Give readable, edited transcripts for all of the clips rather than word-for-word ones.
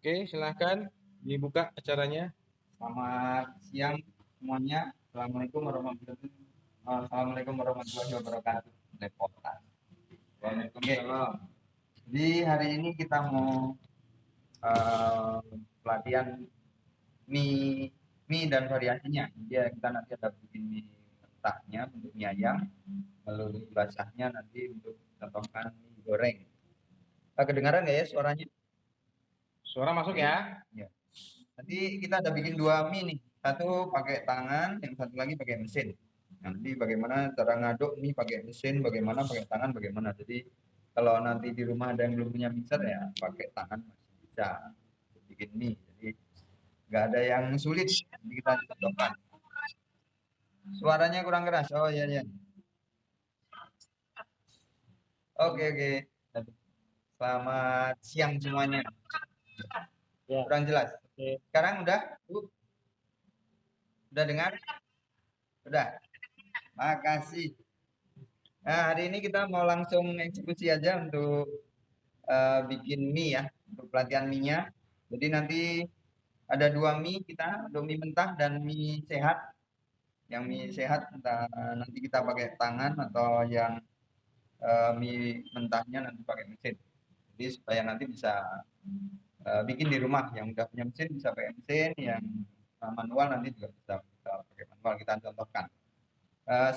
Oke, silahkan dibuka acaranya. Selamat siang semuanya. Assalamualaikum warahmatullahi wabarakatuh. Lepotan. Waalaikumsalam. Jadi hari ini kita mau eh, pelatihan mie mie dan variasinya. Dia kita nanti ada bikin mie mentahnya untuk mie ayam, lalu basahnya nanti untuk contohkan mie goreng. Kedengaran nggak ya suaranya? Suara masuk ya. Ya. Nanti kita ada bikin dua mie nih. Satu pakai tangan, yang satu lagi pakai mesin. Nanti bagaimana cara ngaduk mie pakai mesin, bagaimana pakai tangan, bagaimana. Jadi kalau nanti di rumah ada yang belum punya mixer ya pakai tangan masih bisa bikin mie. Jadi nggak ada yang sulit. Nanti kita contohkan. Suaranya kurang keras. Oh iya iya. Oke oke. Selamat siang semuanya. Ya, Kurang jelas. oke. Sekarang udah, Bu? Udah dengar? Udah. Makasih. Nah, hari ini kita mau langsung eksekusi aja untuk bikin mie ya, untuk pelatihan mie-nya. Jadi nanti ada dua mie kita, ada mie mentah dan mie sehat. Yang mie sehat nanti kita pakai tangan atau yang mie mentahnya nanti pakai mesin. Jadi supaya nanti bisa bikin di rumah. Yang udah punya mesin bisa pakai mesin, yang manual nanti juga bisa pakai manual. Kita contohkan.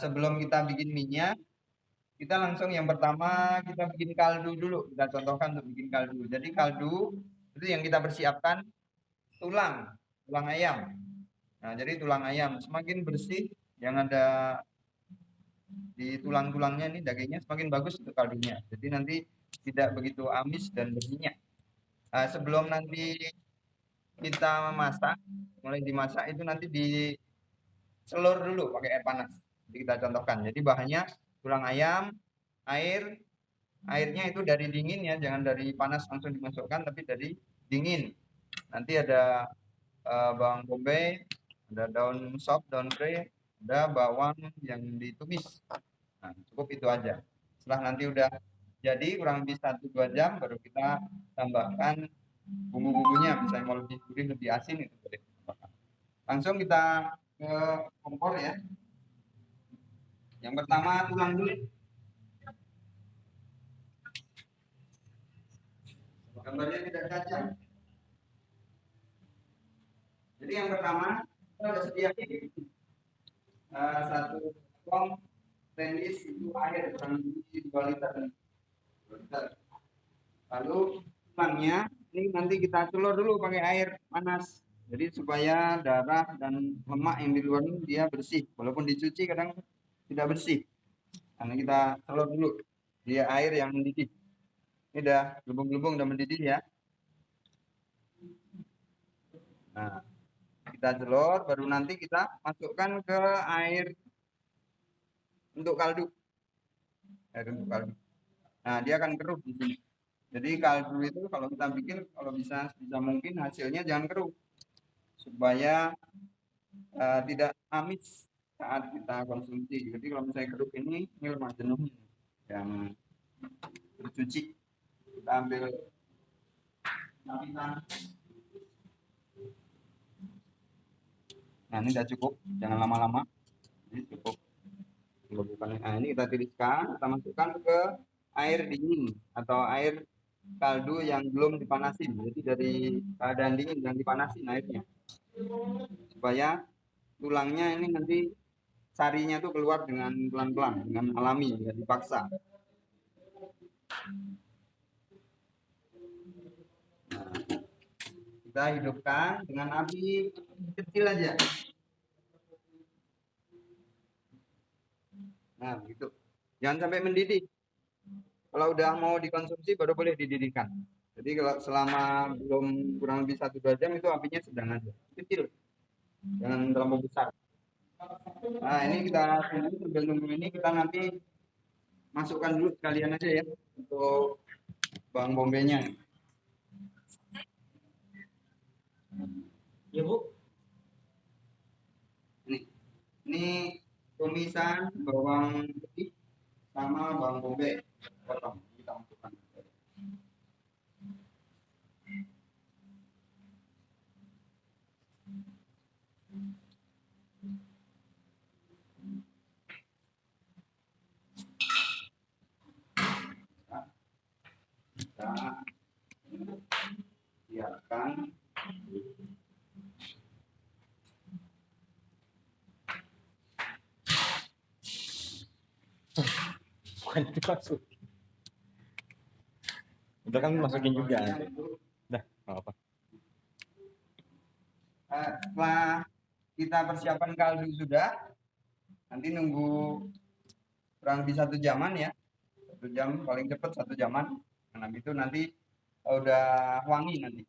Sebelum kita bikin mie-nya, kita langsung yang pertama kita bikin kaldu dulu. Kita contohkan untuk bikin kaldu. Jadi kaldu itu yang kita persiapkan tulang, tulang ayam. Nah, jadi tulang ayam semakin bersih yang ada di tulang-tulangnya ini dagingnya semakin bagus untuk kaldunya. Jadi nanti tidak begitu amis dan berminyak. Sebelum nanti kita masak, mulai dimasak itu nanti dicelur dulu pakai air panas. Jadi kita contohkan. Jadi bahannya tulang ayam, air, airnya itu dari dingin ya, jangan dari panas langsung dimasukkan, tapi dari dingin. Nanti ada bawang bombay, ada daun sop, daun pre, ada bawang yang ditumis. Nah, cukup itu aja. Setelah nanti udah jadi kurang lebih 1-2 jam, baru kita tambahkan bumbu-bumbunya. Misalnya mau lebih gurih, lebih asin itu boleh. Langsung kita ke kompor ya. Yang pertama tulang dulu. Gambarnya tidak cacat. Jadi yang pertama kita sudah sediakan satu potong stainless itu air kurang lebih 2 liter. 2 liter. Lalu tulangnya ini nanti kita celur dulu pakai air panas. Jadi supaya darah dan lemak yang di luar ini dia bersih. Walaupun dicuci kadang tidak bersih. Karena kita celur dulu dia air yang mendidih. Ini udah gelembung-gelembung udah mendidih ya. Nah, kita celur baru nanti kita masukkan ke air untuk kaldu. Air untuk kaldu. Nah, dia akan keruh di sini. Jadi kaldu itu kalau kita bikin kalau bisa bisa mungkin hasilnya jangan keruh supaya tidak amis saat kita konsumsi. Jadi kalau misalnya keruh ini lemak jenuh yang tercuci kita ambil lapisan. Nah ini sudah cukup, jangan lama-lama. Ini cukup. Nah ini kita tiriskan, kita masukkan ke air dingin atau air kaldu yang belum dipanasin. Jadi dari keadaan dingin dan dipanasin airnya supaya tulangnya ini nanti sarinya tuh keluar dengan pelan-pelan, dengan alami, nggak dipaksa. Nah, kita hidupkan dengan api kecil aja. Nah, begitu. Jangan sampai mendidih. Kalau udah mau dikonsumsi baru boleh dididihkan. Jadi kalau selama belum kurang lebih 1-2 jam itu apinya sedang aja, kecil, jangan terlalu besar. Nah ini kita tunggu sambil nunggu ini kita nanti masukkan dulu sekalian aja ya untuk bawang bombenya. Ya Bu. Ini tumisan bawang putih sama bawang bombay potong kita masukkan. Masukkan. Bukan dimasuk. Udah kan masukin juga. Udah, nggak apa. Setelah kita persiapkan kaldu sudah, nanti nunggu kurang lebih 1 jaman ya, 1 jam paling cepat 1 jaman. Nah, itu nanti udah wangi nanti.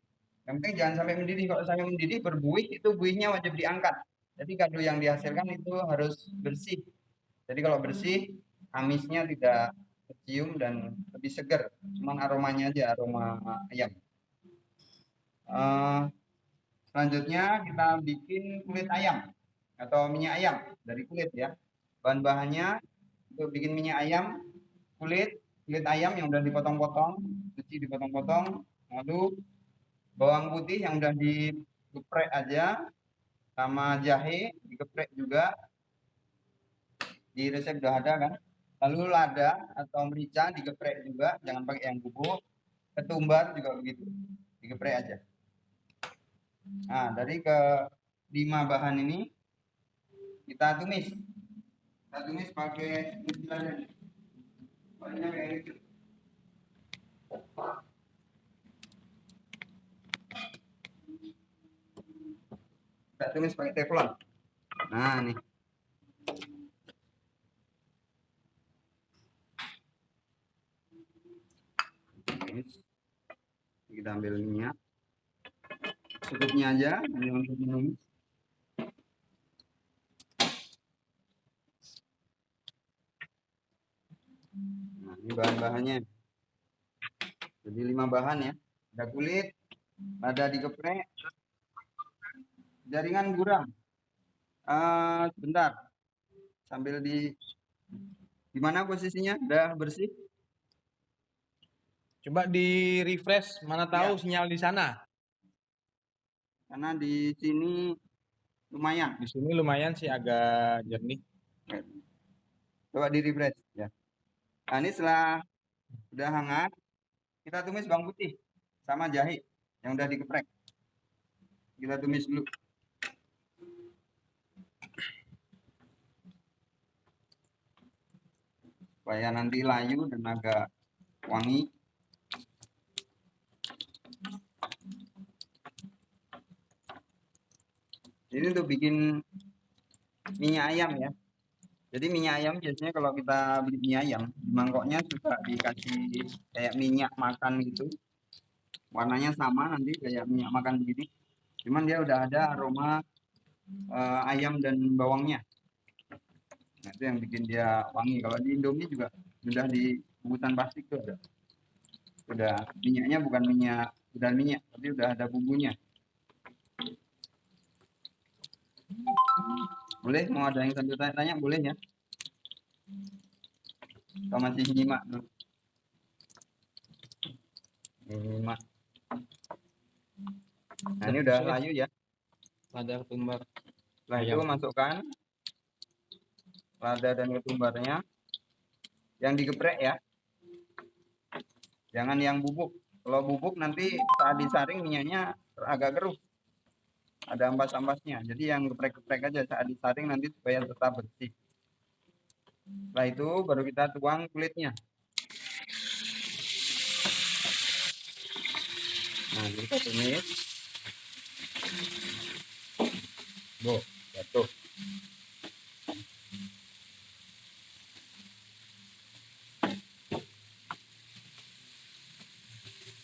Yang penting jangan sampai mendidih. Kalau sampai mendidih berbuih, itu buihnya wajib diangkat. Jadi kaldu yang dihasilkan itu harus bersih. Jadi kalau bersih, amisnya tidak tercium dan lebih segar. Cuman aromanya aja, aroma ayam. Selanjutnya kita bikin kulit ayam atau minyak ayam dari kulit ya. Bahan-bahannya untuk bikin minyak ayam, kulit ayam yang udah dipotong-potong, cuci dipotong-potong, lalu bawang putih yang udah digeprek aja, sama jahe digeprek juga, di resep udah ada kan. Lalu lada atau merica digeprek juga, jangan pakai yang bubuk. Ketumbar juga begitu, digeprek aja. Nah, dari ke-5 bahan ini kita tumis. Kita tumis pakai istilahnya. Warnanya kayak gitu. Kita tumis pakai teflon. Nah, nih. Kita ambil minyak. Secukupnya aja, ini untuk menumis. Nah, ini bahan-bahannya. Jadi 5 bahan ya. Ada kulit, ada digeprek, jaringan gurame. Sebentar. Sambil di mana posisinya? Udah bersih? Coba di refresh, mana tahu Ya. sinyal di sana. Karena di sini lumayan. Di sini lumayan sih agak jernih. Coba di refresh ya. Nah, ini setelah udah hangat, kita tumis bawang putih sama jahe yang udah digeprek. Kita tumis dulu. Supaya nanti layu dan agak wangi. Ini untuk bikin minyak ayam ya. Jadi minyak ayam biasanya kalau kita beli minyak ayam, di mangkoknya suka dikasih kayak minyak makan gitu. Warnanya sama nanti kayak minyak makan begini. Cuman dia udah ada aroma ayam dan bawangnya. Nah, itu yang bikin dia wangi. Kalau di Indomie juga sudah di bungkusan plastik tuh ada. Udah minyaknya bukan minyak, udah minyak, tapi udah ada bumbunya. Boleh, mau ada yang sambil tanya-tanya boleh ya. Kalau masih nyimak tuh. Nyimak. Nah, ini udah layu ya. Lada ketumbar. Setelah itu masukkan lada dan ketumbarnya yang digeprek ya. Jangan yang bubuk. Kalau bubuk nanti saat disaring minyaknya agak keruh. Ada ampas-ampasnya. Jadi yang geprek-geprek aja saat disaring nanti supaya tetap bersih. Setelah itu baru kita tuang kulitnya. Nah, kita tumis. Jatuh.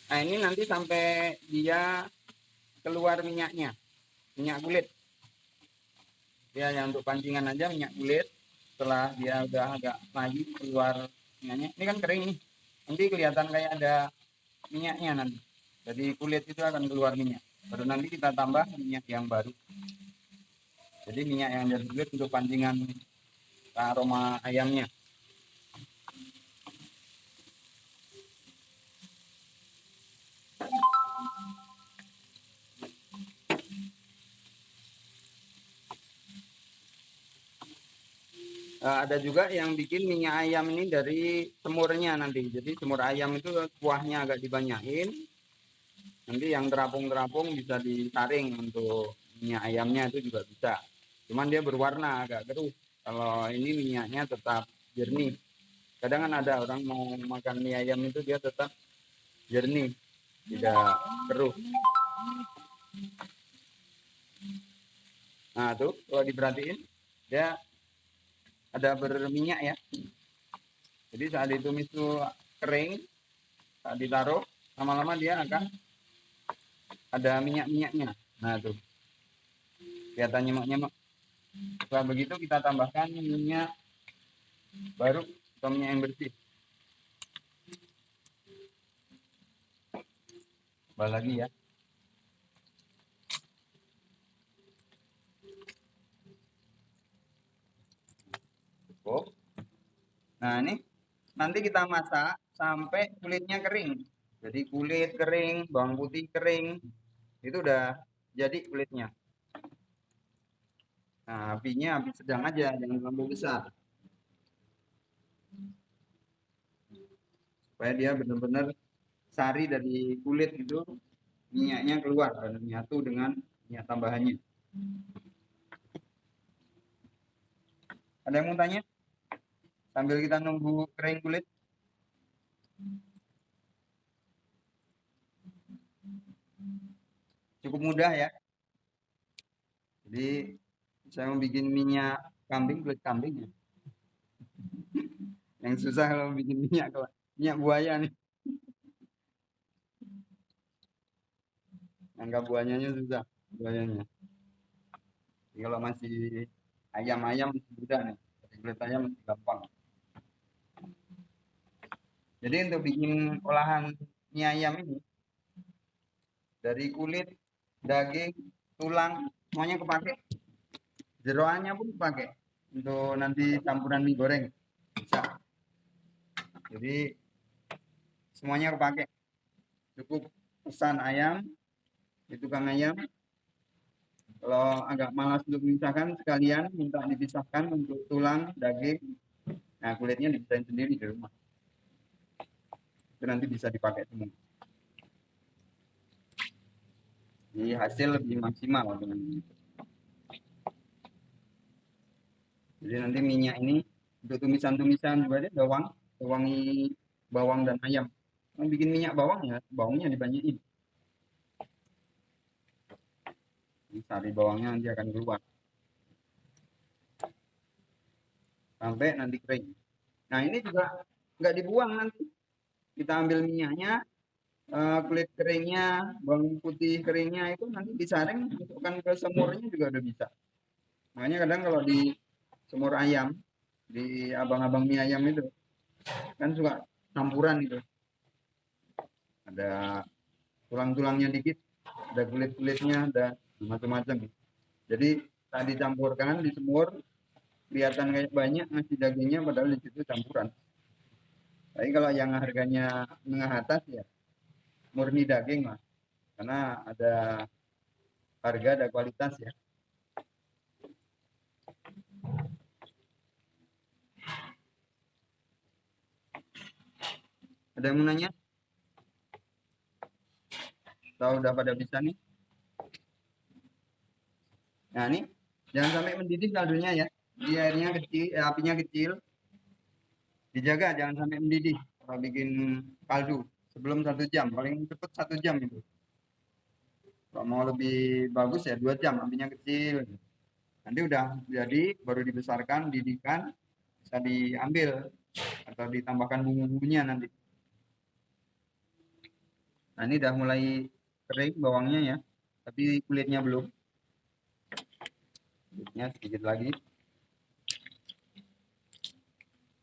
Nah, ini nanti sampai dia keluar minyaknya. Minyak kulit. Ya, yang untuk pancingan aja minyak kulit. Setelah dia udah agak layu keluar minyaknya. Ini kan kering nih. Nanti kelihatan kayak ada minyaknya nanti. Jadi kulit itu akan keluar minyak. Baru nanti kita tambah minyak yang baru. Jadi minyak yang dari kulit untuk pancingan aroma ayamnya. Ada juga yang bikin minyak ayam ini dari semurnya nanti. Jadi semur ayam itu kuahnya agak dibanyakin. Nanti yang terapung-terapung bisa disaring untuk minyak ayamnya itu juga bisa. Cuman dia berwarna agak keruh. Kalau ini minyaknya tetap jernih. Kadang kan ada orang mau makan mie ayam itu dia tetap jernih, tidak keruh. Nah tuh kalau diperhatiin dia ada berminyak ya. Jadi saat ditumis itu kering, saat ditaruh lama-lama dia akan ada minyak-minyaknya. Nah tuh kelihatan nyemek-nyemek. Setelah begitu kita tambahkan minyak baru atau minyak yang bersih. Tambah lagi ya. Cukup. Nah ini nanti kita masak sampai kulitnya kering. Jadi kulit kering, bawang putih kering, itu udah jadi kulitnya. Nah apinya api sedang aja, jangan terlalu besar. Supaya dia benar-benar sari dari kulit itu minyaknya keluar dan menyatu dengan minyak tambahannya. Ada yang mau tanya? Sambil kita nunggu kering kulit. Cukup mudah ya. Jadi saya mau bikin minyak kambing, kulit kambing ya. Yang susah kalau bikin minyak buaya nih. Angka buayanya susah, buayanya. Jadi kalau masih ayam-ayam mudah nih. Jadi kulit ayam masih gampang. Jadi untuk bikin olahan mie ayam ini dari kulit, daging, tulang semuanya kepake. Jeroannya pun kepake untuk nanti campuran mie goreng bisa. Jadi semuanya kepake. Cukup pesan ayam di tukang ayam. Kalau agak malas untuk memisahkan sekalian minta dipisahkan untuk tulang, daging. Nah kulitnya dipisahin sendiri di rumah. Itu nanti bisa dipakai semua. Jadi hasil lebih maksimal dengan ini. Jadi nanti minyak ini untuk tumisan-tumisan juga ada wangi bawang dan ayam. Mau bikin minyak bawang ya, bawangnya dibanyakin. Sari bawangnya nanti akan keluar. Sampai nanti kering. Nah ini juga nggak dibuang nanti. Kita ambil minyaknya, kulit keringnya, bawang putih keringnya itu nanti disaring, masukkan ke semurnya juga udah bisa. Makanya kadang kalau di semur ayam, di abang-abang mie ayam itu, kan suka campuran itu. Ada tulang-tulangnya dikit, ada kulit-kulitnya, ada macam-macam. Jadi saat dicampurkan, disemur, kelihatan kayak banyak ngasih dagingnya, padahal di situ campuran. Tapi kalau yang harganya menengah atas ya murni daging lah, karena ada harga, ada kualitas ya. Ada yang mau nanya? Atau udah pada bisa nih? Nah ini jangan sampai mendidih kaldunya ya. Di airnya kecil, apinya kecil. Dijaga jangan sampai mendidih kalau bikin kaldu sebelum 1 jam, paling cepat 1 jam itu. Kalau mau lebih bagus ya 2 jam, apinya kecil. Nanti udah jadi baru dibesarkan, didihkan, bisa diambil atau ditambahkan bumbu-bumbunya nanti. Nah ini udah mulai kering bawangnya ya, tapi kulitnya belum. Kulitnya sedikit lagi.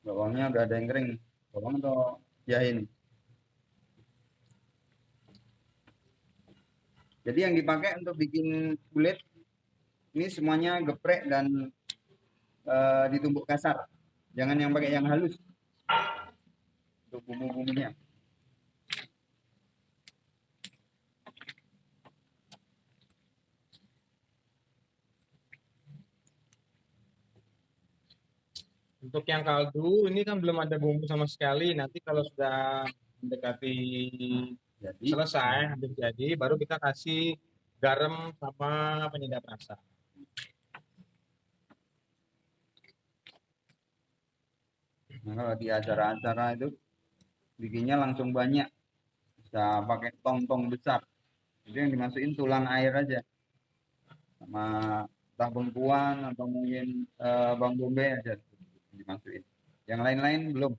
Bawangnya udah ada yang kering. Bawang atau jahe ini. Jadi yang dipakai untuk bikin kulit ini semuanya geprek dan ditumbuk kasar. Jangan yang pakai yang halus untuk bumbu-bumbunya. Untuk yang kaldu ini kan belum ada bumbu sama sekali. Nanti kalau sudah mendekati jadi. Selesai, hampir jadi, baru kita kasih garam sama penyedap rasa. Nah, kalau di acara-acara itu bikinnya langsung banyak, bisa pakai tong-tong besar. Itu yang dimasukin tulang air aja, sama entah bengkuang atau mungkin bawang bombay aja dimasukin. Yang lain-lain belum.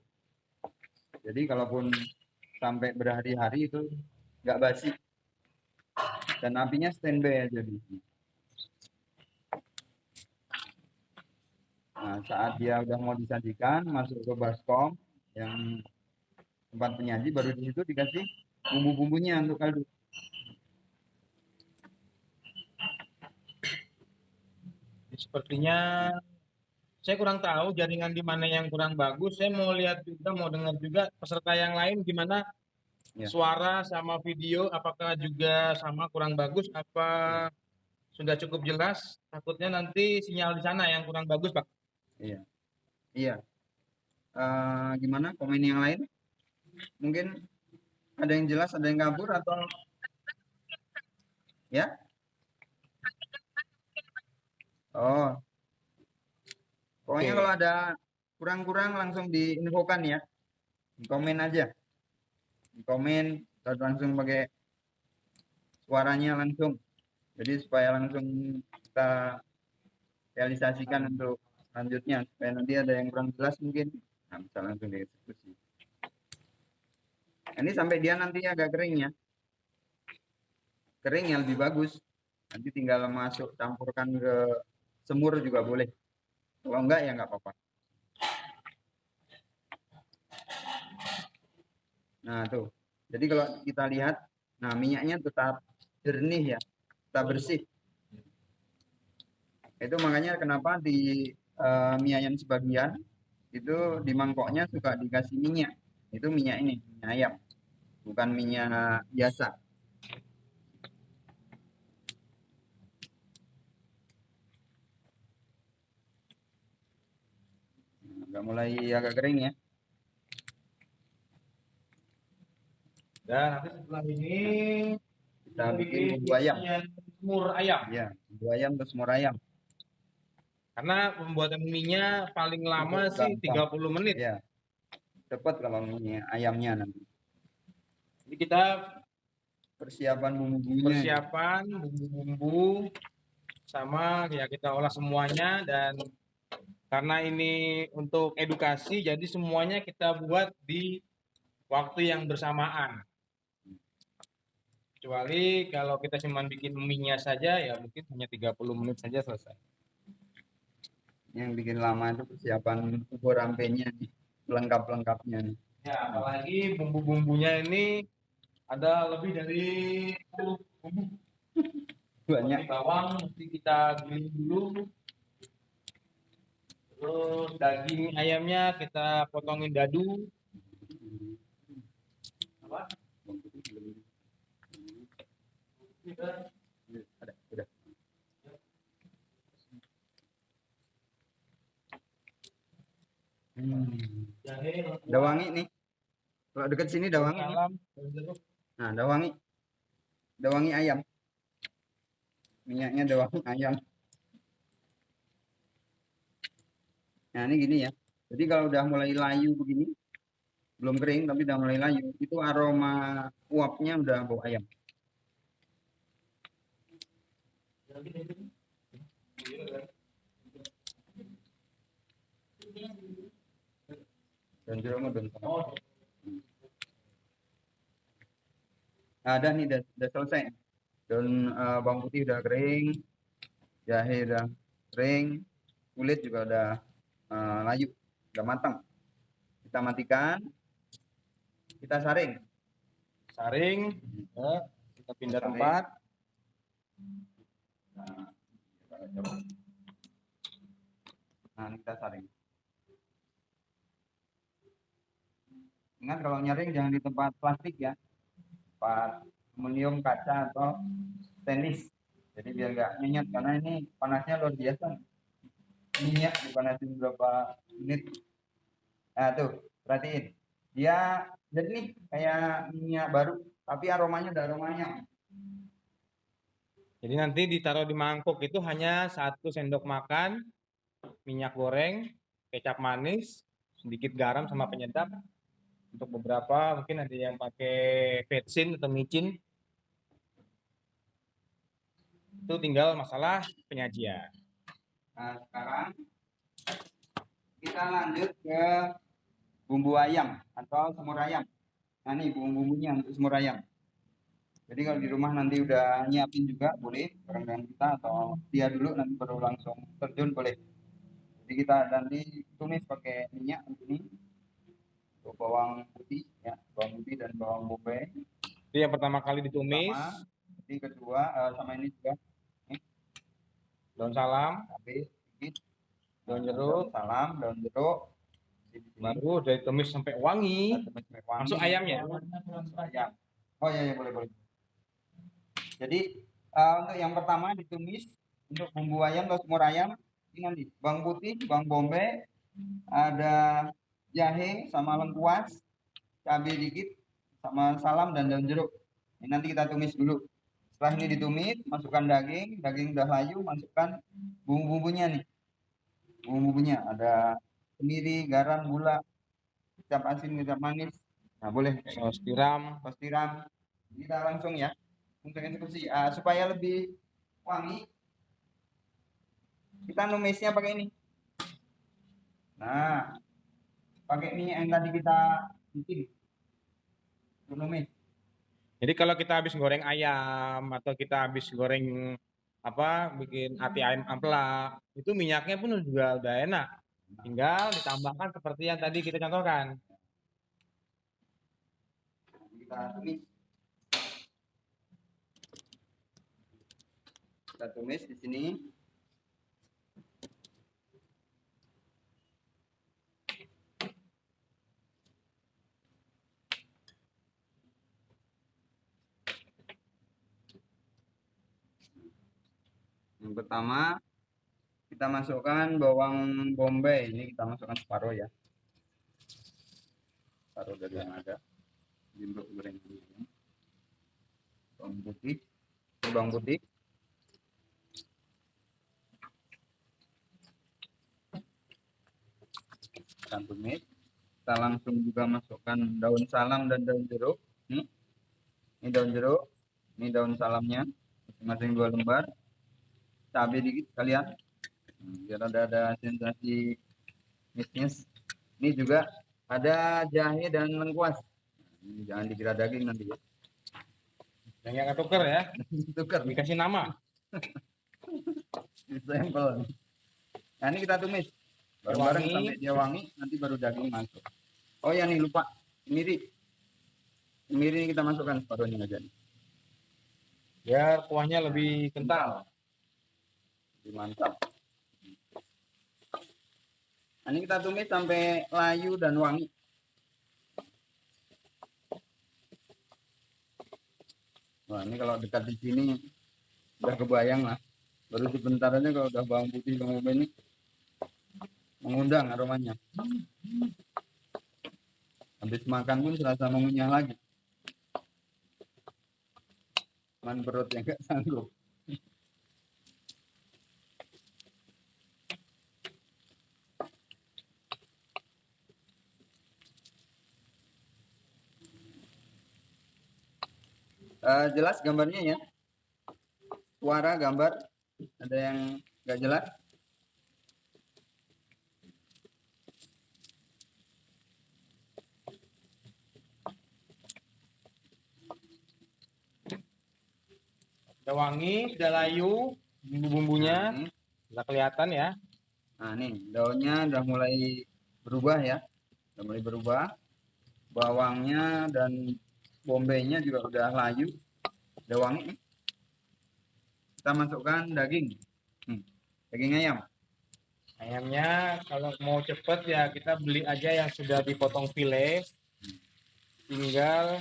Jadi kalaupun sampai berhari-hari itu nggak basi, dan apinya standby aja di sini. Nah, saat dia udah mau disajikan, masuk ke baskom yang tempat penyaji, baru di situ dikasih bumbu-bumbunya untuk kaldu. Sepertinya saya kurang tahu jaringan di mana yang kurang bagus. Saya mau lihat juga, mau dengar juga peserta yang lain gimana Ya. suara sama video, apakah juga sama kurang bagus, apa sudah cukup jelas? Takutnya nanti sinyal di sana yang kurang bagus, Pak. Iya, iya. Gimana komen yang lain? Mungkin ada yang jelas, ada yang kabur atau ya? Oh, pokoknya Oke. kalau ada kurang-kurang langsung diinfokan ya. Di komen aja. Di komen langsung pakai suaranya langsung. Jadi supaya langsung kita realisasikan untuk selanjutnya, supaya nanti ada yang kurang jelas mungkin, nah, bisa langsung dieksekusi. Ini sampai dia nanti agak kering ya, kering yang lebih bagus. Nanti tinggal masuk campurkan ke semur juga boleh. Kalau enggak ya enggak apa-apa. Nah tuh, jadi kalau kita lihat, nah minyaknya tetap jernih ya, tetap bersih. Itu makanya kenapa di mie ayam sebagian itu di mangkoknya suka dikasih minyak. Itu minyak ini, minyak ayam, bukan minyak biasa. Nah, udah mulai agak kering ya. Dan nanti setelah ini Kita bikin bumbu ayam. semur ayam. Ya, bumbu ayam atau semur ayam. Karena pembuatan mie-nya paling lama Cukup sih gampang. 30 menit. Ya, cepat kalau mie ayamnya nanti. Jadi kita Persiapan bumbu-bumbunya. persiapan bumbu-bumbu sama ya kita olah semuanya, dan karena ini untuk edukasi jadi semuanya kita buat di waktu yang bersamaan. Kecuali kalau kita cuma bikin mie-nya saja ya mungkin hanya 30 menit saja selesai. Yang bikin lama itu persiapan bubur rampenya nih, pelengkap-pelengkapnya nih. Ya, apalagi bumbu-bumbunya ini ada lebih dari 10 bumbu. Banyak. Seperti bawang mesti kita giling dulu. Terus daging ayamnya kita potongin dadu. Apa? Ada, udah. Udah wangi nih. Kalau dekat sini udah wangi nih. Nah, udah wangi. Udah wangi ayam. Minyaknya udah wangi ayam. Nah, ini gini ya. Jadi kalau udah mulai layu begini, belum kering tapi udah mulai layu, itu aroma uapnya udah bau ayam. Dan jeruknya belum. Nah, nih udah selesai. Dan bawang putih udah kering, jahe udah kering, kulit juga udah layu, udah matang. Kita matikan, kita saring. Saring, ya, kita pindah tempat. Nah, kita saring. Ingat kalau nyaring jangan di tempat plastik ya, tempat aluminium, kaca atau stainless. Jadi biar nggak nyengat, karena ini panasnya luar biasa. Minyak dipanasin berapa menit. Nah tuh, perhatiin. Dia jernih kayak minyak baru. Tapi aromanya ada aromanya. Jadi nanti ditaruh di mangkuk itu hanya 1 sendok makan minyak goreng, kecap manis, sedikit garam sama penyedap. Untuk beberapa mungkin ada yang pakai vetsin atau micin. Itu tinggal masalah penyajian. Nah, sekarang kita lanjut ke bumbu ayam atau semur ayam. Nah, ini bumbu-bumbunya untuk semur ayam. Jadi kalau di rumah nanti udah nyiapin juga boleh bareng dengan kita, atau dia dulu nanti baru langsung terjun boleh. Jadi kita nanti tumis pakai minyak ini untuk bawang putih ya, bawang putih dan bawang bombay. Itu yang pertama kali ditumis. Pertama, jadi kedua sama ini juga Daun salam, cabai sedikit, daun daun jeruk, salam, daun jeruk. baru dari tumis sampai wangi. Masuk ayamnya. Ayam. Oh iya, iya boleh boleh. Jadi untuk yang pertama ditumis untuk bumbu ayam atau semur ayam ini nanti bawang putih, bawang bombay, ada jahe sama lengkuas, cabai dikit, sama salam dan daun jeruk. Ini nanti kita tumis dulu. Setelah ini ditumis, masukkan daging, daging udah layu, masukkan bumbu-bumbunya nih. Bumbu-bumbunya ada kemiri, garam, gula, kecap asin, kecap manis. Nah boleh. Saus tiram. Saus tiram. Kita langsung ya, untuk eksekusi supaya lebih wangi. Kita numisnya pakai ini. Nah, pakai minyak yang tadi kita bikin. Untuk numis. Jadi kalau kita habis goreng ayam atau kita habis goreng bikin ati ayam ampela, itu minyaknya pun juga udah enak. Tinggal ditambahkan seperti yang tadi kita contohkan. Kita tumis. Kita tumis di sini. Yang pertama kita masukkan bawang bombay. Ini kita masukkan separuh ya. Separuh dari yang ada. Untuk goreng bawang putih. Bawang putih. Kita tumis. Kita langsung juga masukkan daun salam dan daun jeruk. Ini daun jeruk. Ini daun salamnya. Masing-masing 2 lembar. Cabai dikit kalian. Biar ada sensasi misnya. Ini juga ada jahe dan lengkuas. Ini jangan dikira daging nanti ya. Yang tuker ya. Tuker. Dikasih nama. Sampel. Nah ini kita tumis bareng-bareng sampai dia wangi, nanti baru daging masuk. Oh ya nih lupa, kemiri. Kemiri ini kita masukkan separuhnya aja nih. Biar kuahnya lebih kental. Lebih mantap. Nah, ini kita tumis sampai layu dan wangi. Wah ini kalau dekat di sini udah kebayang lah. Baru sebentar aja kalau udah bawang putih bawang bombay ini mengundang aromanya. Habis makan pun serasa mengunyah lagi. Cuman perut yang gak sanggup. Jelas gambarnya ya. Suara gambar ada yang nggak jelas. Udah wangi, udah layu, bumbu-bumbunya udah kelihatan ya. Nah nih daunnya udah mulai berubah ya, udah mulai berubah. Bawangnya dan bombaynya juga udah layu, udah wangi nih. Kita masukkan daging, daging ayam. Ayamnya kalau mau cepet ya kita beli aja yang sudah dipotong file. Tinggal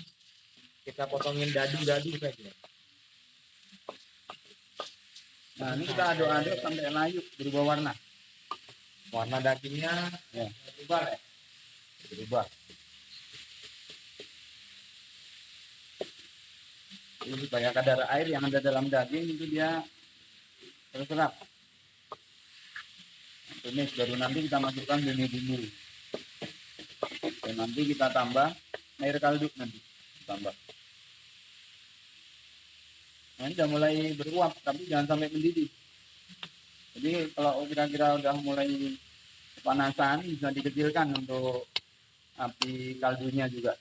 kita potongin dadu-dadu saja. Nah ini kita aduk-aduk sampai layu berubah warna. Warna dagingnya Ya, berubah ya. berubah. Jadi supaya kadar air yang ada dalam daging itu dia terserap. Tumis, baru nanti kita masukkan bumbu-bumbu. Dan nanti kita tambah air kaldu nanti tambah. Nah, ini udah mulai beruap, tapi jangan sampai mendidih. Jadi kalau kira-kira udah mulai kepanasan, bisa dikecilkan untuk api kaldunya juga.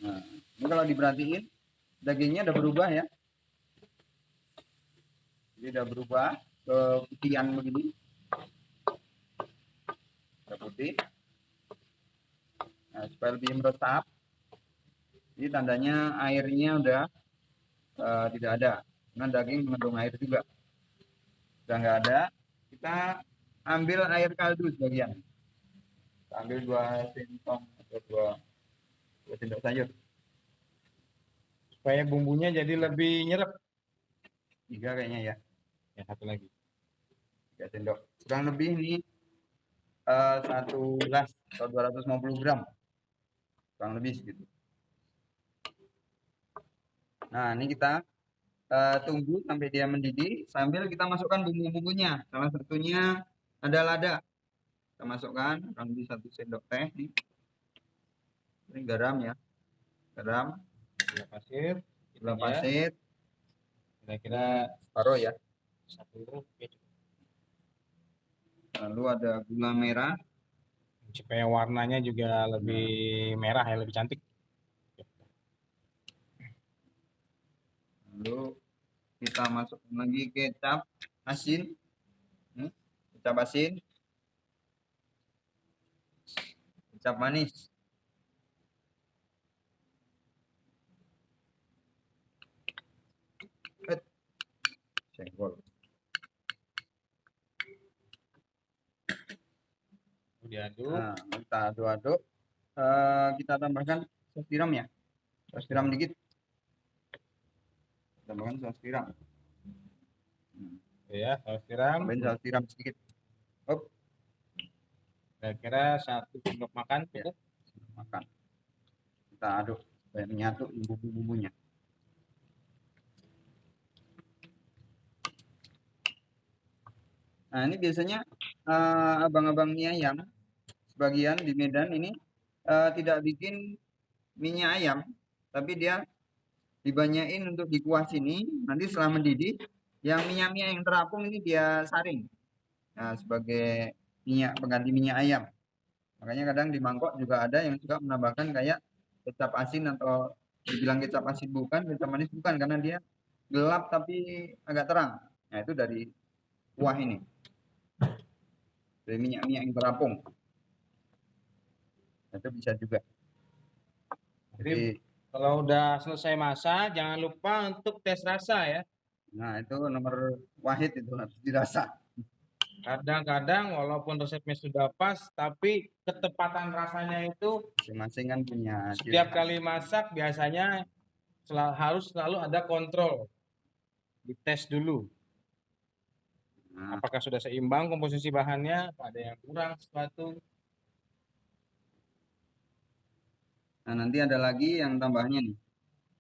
Nah, ini kalau diperhatiin, dagingnya udah berubah ya. Jadi udah berubah ke putihan begini. Udah putih. Nah, supaya lebih meresap. Ini tandanya airnya udah tidak ada. Karena daging mengandung air juga. Udah nggak ada. Kita ambil air kaldu sebagian. Kita ambil 2 sendok atau 2 sendok sayur. Supaya bumbunya jadi lebih nyerap. 3 kayaknya ya. Ya, satu lagi. 3 sendok. Kurang lebih ini 1 gelas atau 250 gram. Kurang lebih segitu. Nah, ini kita tunggu sampai dia mendidih sambil kita masukkan bumbu-bumbunya. Salah satunya ada lada. Kita masukkan kurang lebih 1 sendok teh nih. Ini garam ya. Garam, Gula pasir. gula Ya. pasir, Kira-kira separuh ya. 1. Lalu ada gula merah. Supaya warnanya juga lebih merah ya, lebih cantik. Lalu kita masukkan lagi kecap asin. Kecap asin. Kecap manis. Senggol. Diaduk. Nah, kita aduk-aduk. Kita tambahkan saus tiram ya. Saus tiram dikit. Tambahkan saus tiram. Ya, saus tiram. Tambahin saus tiram sedikit. Hop. Kira-kira 1 sendok makan cukup. Makan. Kita aduk supaya menyatu bumbu-bumbunya. Nah, ini biasanya abang-abang mie ayam sebagian di Medan ini tidak bikin minyak ayam, tapi dia dibanyain untuk di kuah sini. Nanti setelah mendidih, yang minyak-minyak yang terapung ini dia saring. Nah, sebagai minyak pengganti minyak ayam. Makanya kadang di mangkok juga ada yang suka menambahkan kayak kecap asin atau dibilang kecap asin bukan, kecap manis bukan, karena dia gelap tapi agak terang. Nah, itu dari kuah ini. Dari minyak-minyak yang terapung. Itu bisa juga. Jadi kalau udah selesai masak, jangan lupa untuk tes rasa ya. Nah, itu nomor wahid itu harus dirasa. Kadang-kadang walaupun resepnya sudah pas, tapi ketepatan rasanya itu Masing-masing kan punya setiap kali masak biasanya harus selalu ada kontrol. Dites dulu. Nah, Apakah sudah seimbang komposisi bahannya, ada yang kurang sesuatu. nah, nanti ada lagi yang tambahnya nih.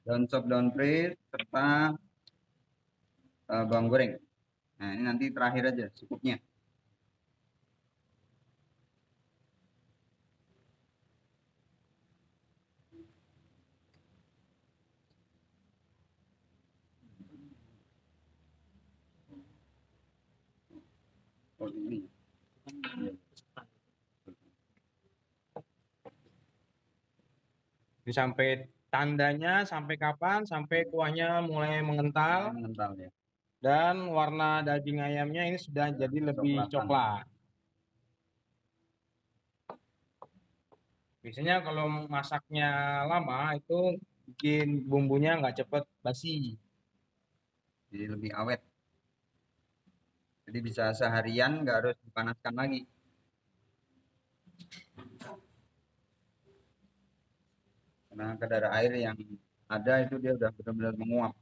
Daun sop, daun fresh, serta bawang goreng. Nah, ini nanti terakhir aja cukupnya. Oh, ini. Jadi sampai tandanya sampai kapan? Sampai kuahnya mulai mengental Mengental ya. dan warna daging ayamnya ini sudah jadi lebih coklat. Biasanya kalau masaknya lama itu bikin bumbunya nggak cepet basi. Jadi lebih awet. Jadi bisa seharian nggak harus dipanaskan lagi. Karena kadar air yang ada itu dia udah benar-benar menguap.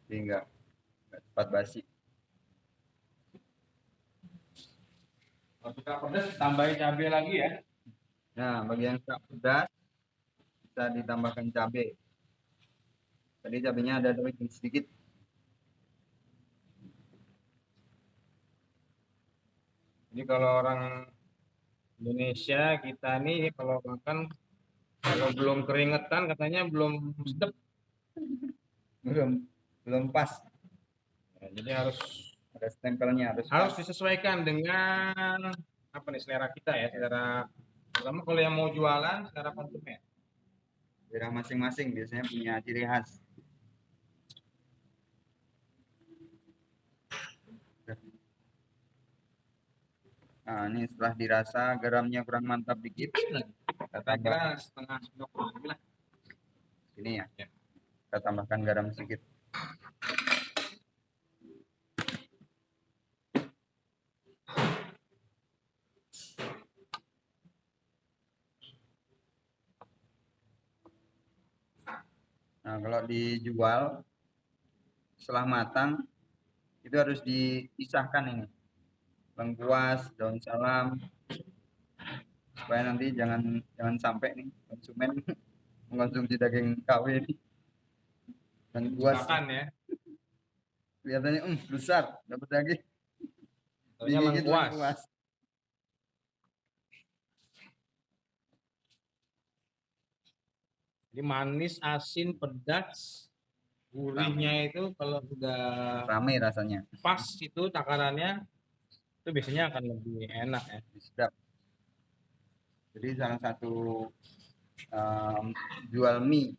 Jadi nggak cepat basi. Kalau suka pedas tambahin cabai lagi ya. Nah, bagi yang suka pedas bisa ditambahkan cabai. Tadi cabainya ada sedikit. Jadi kalau orang Indonesia kita nih kalau makan kalau belum keringetan katanya belum sedap. Belum pas. Ya, jadi harus Ada stempelnya, harus harus pas. disesuaikan dengan apa nih selera kita ya, selera terutama kalau yang mau jualan selera konsumen. Daerah masing-masing biasanya punya ciri khas. Nah, ini setelah dirasa garamnya kurang mantap dikit, kita Saya tambah kira setengah sendok lagi lah. ini ya. Ya. Kita tambahkan garam sedikit. Nah, kalau dijual setelah matang itu harus dipisahkan ini. Lengkuas, daun salam, supaya nanti jangan sampai nih konsumen mengonsumsi daging KW ini. Lengkuas Makan ya, kelihatannya besar, dapat daging, soalnya digigit lengkuas. lengkuas. Jadi manis, asin, pedas, gurihnya itu kalau sudah Rame rasanya, pas itu takarannya itu biasanya akan lebih enak ya. sedap. Jadi salah satu um, jual mie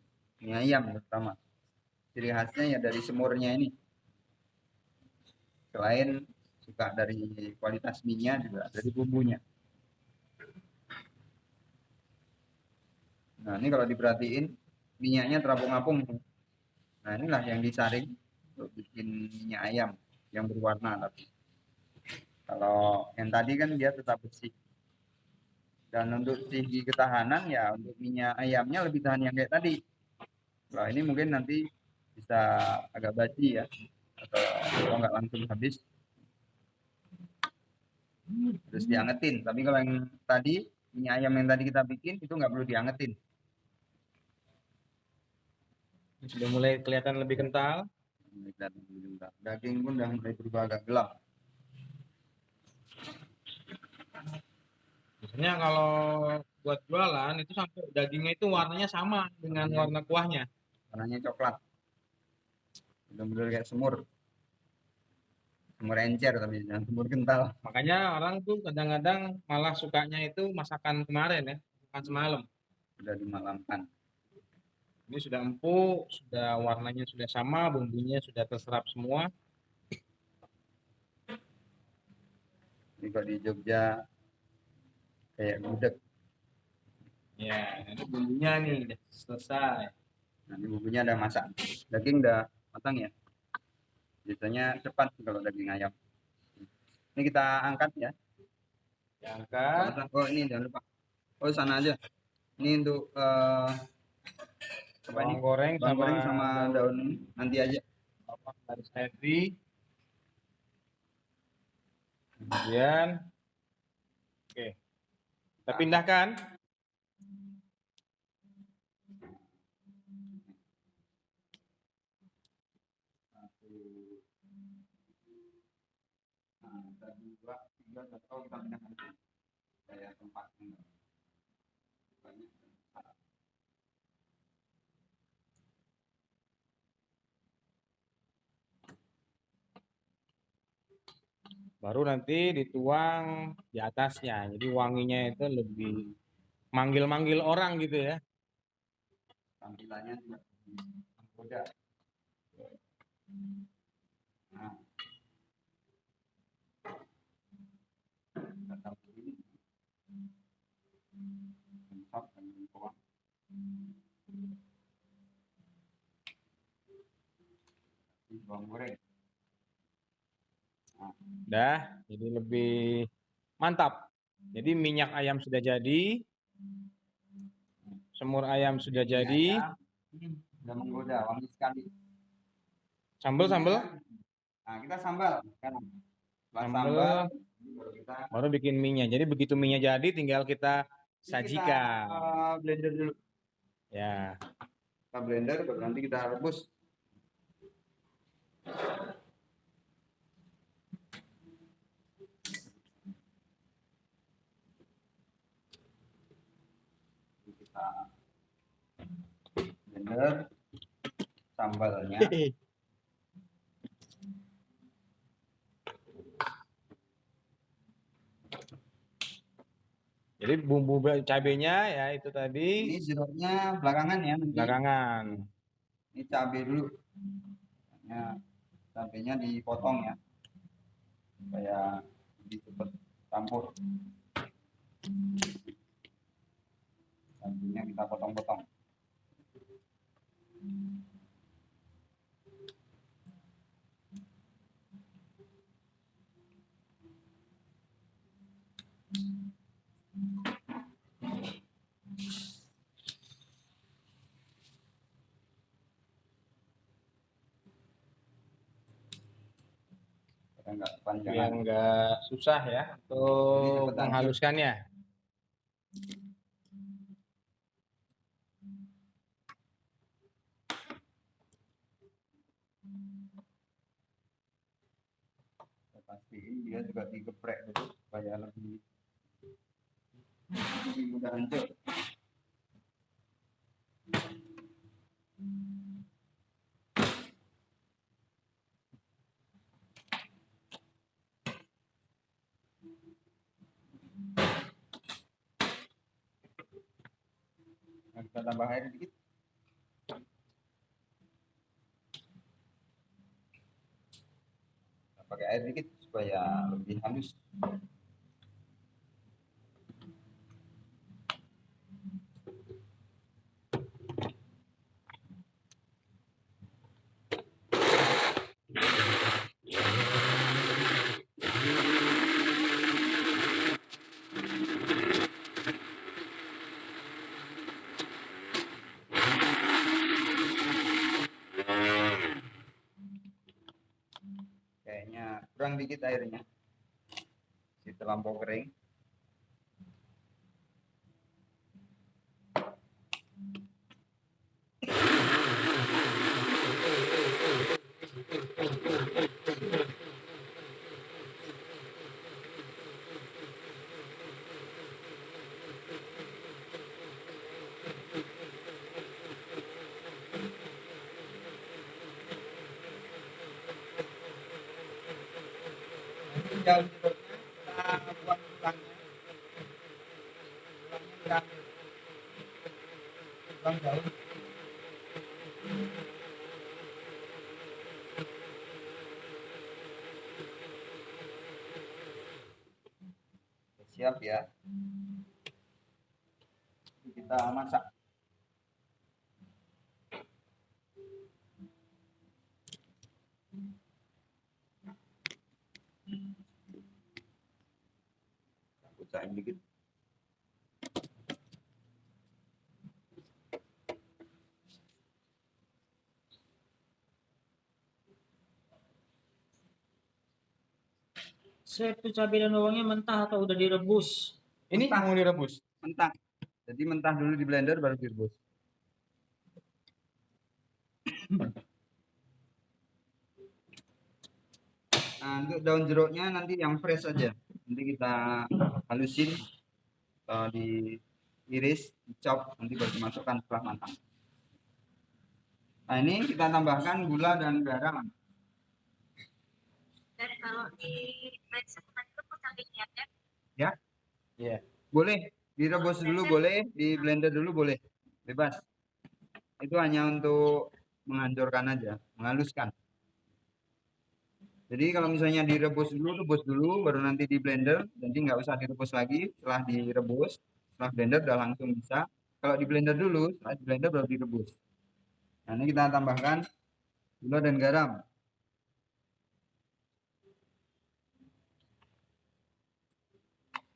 ayam terutama. Ciri khasnya ya dari semurnya ini. Selain suka dari kualitas mie-nya juga dari bumbunya. Nah, ini kalau diperhatiin minyaknya terapung-apung. Nah, inilah yang disaring untuk bikin minyak ayam yang berwarna tapi kalau yang tadi kan dia tetap bersih. Dan untuk segi ketahanan ya untuk minyak ayamnya lebih tahan yang kayak tadi. Kalau ini mungkin nanti bisa agak basi ya atau kalau nggak langsung habis terus diangetin. Tapi kalau yang tadi minyak ayam yang tadi kita bikin itu nggak perlu diangetin. Sudah mulai kelihatan lebih kental. Daging pun udah mulai berubah agak gelap. Biasanya kalau buat jualan itu sampai dagingnya itu warnanya sama dengan warna kuahnya. Warnanya coklat. Benar-benar kayak semur. Semur encer tapi jangan semur kental. Makanya orang tuh kadang-kadang malah sukanya itu masakan kemarin ya, masakan semalam. Sudah dimalamkan. Ini sudah empuk, sudah warnanya sudah sama, bumbunya sudah terserap semua. Ini kalau di Jogja kayak gudeg. Ya, ini bumbunya nih udah selesai. Nah, ini bumbunya udah masak. Daging udah matang ya. Biasanya cepat kalau daging ayam. Ini kita angkat ya. Diangkat, Oh ini jangan lupa. Oh sana aja. Ini untuk apa ini? bawang goreng Bawang sama goreng sama daun nanti aja. harus heavy. Kemudian, oke, kita pindahkan. Dua, tiga, satu, kita pindahkan. Kayak tempat ini. Baru nanti dituang di atasnya. Jadi wanginya itu lebih manggil-manggil orang gitu ya. Tampilannya juga menggoda. Nah, kita taruh ini. Tempat dan bawang. Bawang goreng. Udah, jadi lebih mantap. Jadi minyak ayam sudah jadi, semur ayam sudah jadi, Sudah menggoda, wangi sekali. sambal. Nah, kita sambal sekarang. Setelah Sambal. sambal, Baru bikin mie-nya. Jadi begitu mie-nya jadi, tinggal kita Ini sajikan. kita blender dulu. Ya. Kita blender, baru nanti kita rebus. Kita blender sambalnya. Jadi bumbu cabenya ya itu tadi Ini jeruknya belakangan ya nanti. belakangan. Ini cabai dulu. Ya, cabenya dipotong ya, supaya lebih cepat campur. Cabenya kita potong-potong. Enggak Biar kepanjangan. nggak susah ya untuk cepet hancur. menghaluskannya. Pastiin dia juga digeprek dulu supaya lebih mudah hancur. Nah, kita tambah air dikit. Kita pakai air dikit supaya lebih halus. Kayaknya kurang dikit airnya, si terlampau kering. Daun jeruknya kita buang tulangnya. Tulangnya kita buang daun. Siap ya. Kita masak. Kucain dikit. Chef, itu cabai dan bawangnya mentah atau udah direbus? Ini Mentah. mau direbus. Mentah. Jadi mentah dulu di blender baru direbus. Nah, untuk daun jeruknya nanti yang fresh aja. Nanti kita halusin atau diiris, dicop, nanti baru dimasukkan setelah matang. Nah, ini kita tambahkan gula dan garam. Dan kalau di press itu cabenya ya? Ya, Iya. boleh direbus dulu, boleh di blender dulu, boleh, bebas. Itu hanya untuk menghancurkan aja, menghaluskan. Jadi kalau misalnya direbus dulu, rebus dulu, baru nanti di blender. Jadi nggak usah direbus lagi. Setelah direbus, setelah blender udah langsung bisa. Kalau di blender dulu, setelah di blender baru direbus. Nah, ini kita tambahkan gula dan garam.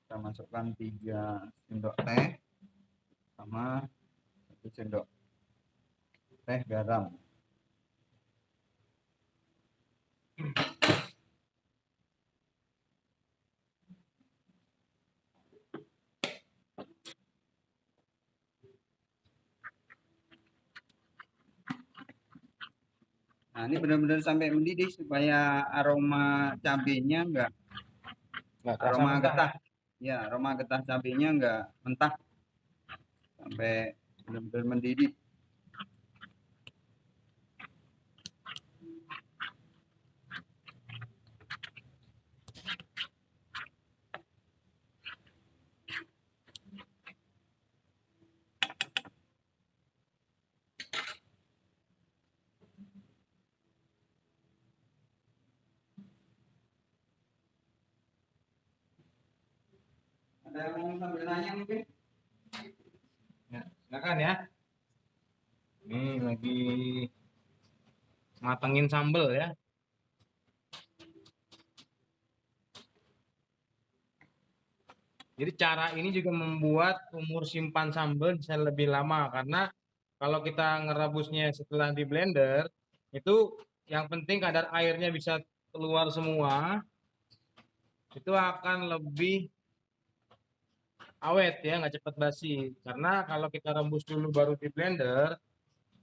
Kita masukkan 3 sendok teh sama 1 sendok teh garam. Nah, ini benar-benar sampai mendidih supaya aroma cabenya enggak Nggak terasa aroma mentah. getah. Ya, aroma getah cabenya enggak mentah. Sampai benar-benar mendidih. Ada yang mau sambil nanya mungkin? Ya, silakan ya. Ini lagi matengin sambal ya. Jadi cara ini juga membuat umur simpan sambal bisa lebih lama karena kalau kita ngerebusnya setelah di blender itu yang penting kadar airnya bisa keluar semua, itu akan lebih awet ya, nggak cepat basi. Karena kalau kita rebus dulu baru di blender,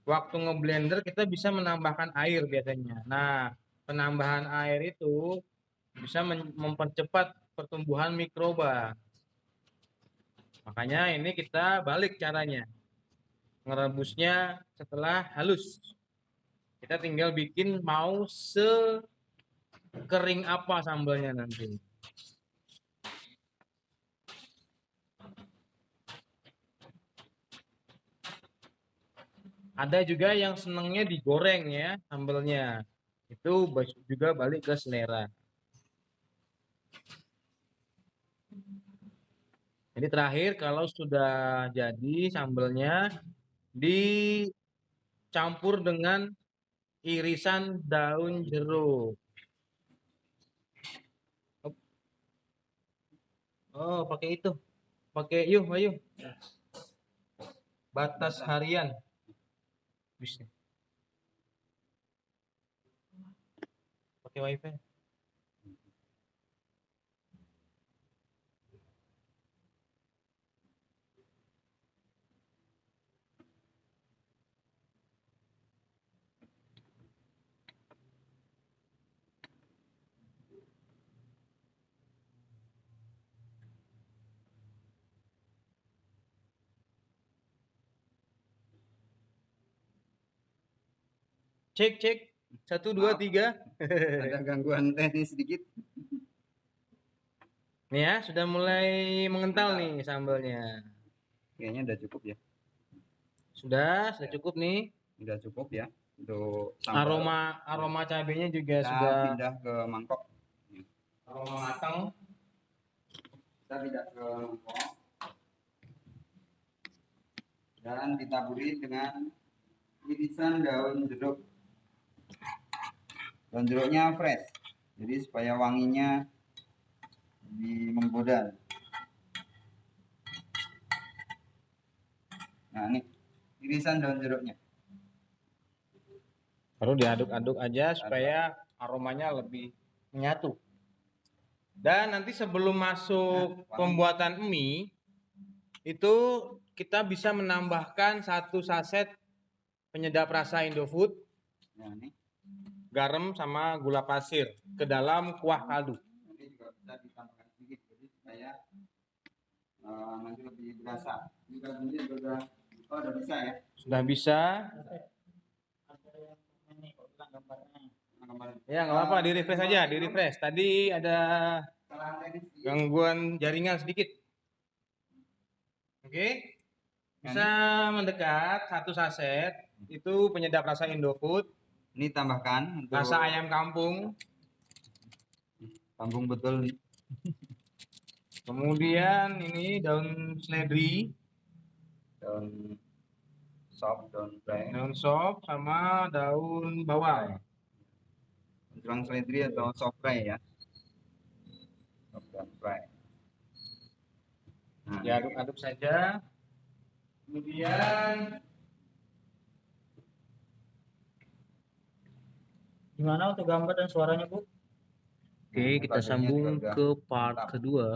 waktu ngeblender kita bisa menambahkan air biasanya. Nah, penambahan air itu bisa mempercepat pertumbuhan mikroba. Makanya ini kita balik caranya. Ngerebusnya setelah halus. Kita tinggal bikin mau sekering apa sambalnya nanti. Ada juga yang senengnya digoreng ya sambalnya. Itu juga balik ke selera. Jadi terakhir kalau sudah jadi sambalnya dicampur dengan irisan daun jeruk. Oh, pakai itu. Pakai yuk, ayo. Batas harian. Bisa. Pakai wifi. Cek, cek. 1, 2, 3. Ada gangguan teknis sedikit. Nih ya, sudah mulai mengental nih sambalnya. Kayaknya udah cukup ya. Sudah cukup nih. Udah cukup ya untuk sambal. Aroma cabenya juga Kita sudah pindah ke mangkok. aroma matang. Kita pindah ke mangkok. Dan ditaburi dengan irisan daun jeruk. Daun jeruknya fresh. Jadi supaya wanginya lebih menggoda. Nah, ini irisan daun jeruknya. Baru diaduk-aduk aja supaya aromanya lebih menyatu. Dan nanti sebelum masuk pembuatan mie itu kita bisa menambahkan 1 saset penyedap rasa Indofood, Nah, ini garam sama gula pasir ke dalam kuah kaldu. nanti juga bisa ditambahkan sedikit jadi supaya nanti lebih berasa. Juga ini udah bisa ya. Sudah bisa. Ya nggak apa-apa, di refresh aja, di refresh. Tadi ada gangguan jaringan sedikit. Oke, bisa mendekat 1 saset itu penyedap rasa Indofood. Ini tambahkan untuk Rasa ayam kampung. kampung betul nih. Kemudian ini daun seledri, Daun sop, daun fry, daun sop sama daun bawang. daun seledri atau sop fry ya. Sop daun fry. Nah, Diaduk-aduk saja. Kemudian Gimana untuk gambar dan suaranya, Bu? oke, kita badannya sambung juga udah ke part mantap. kedua.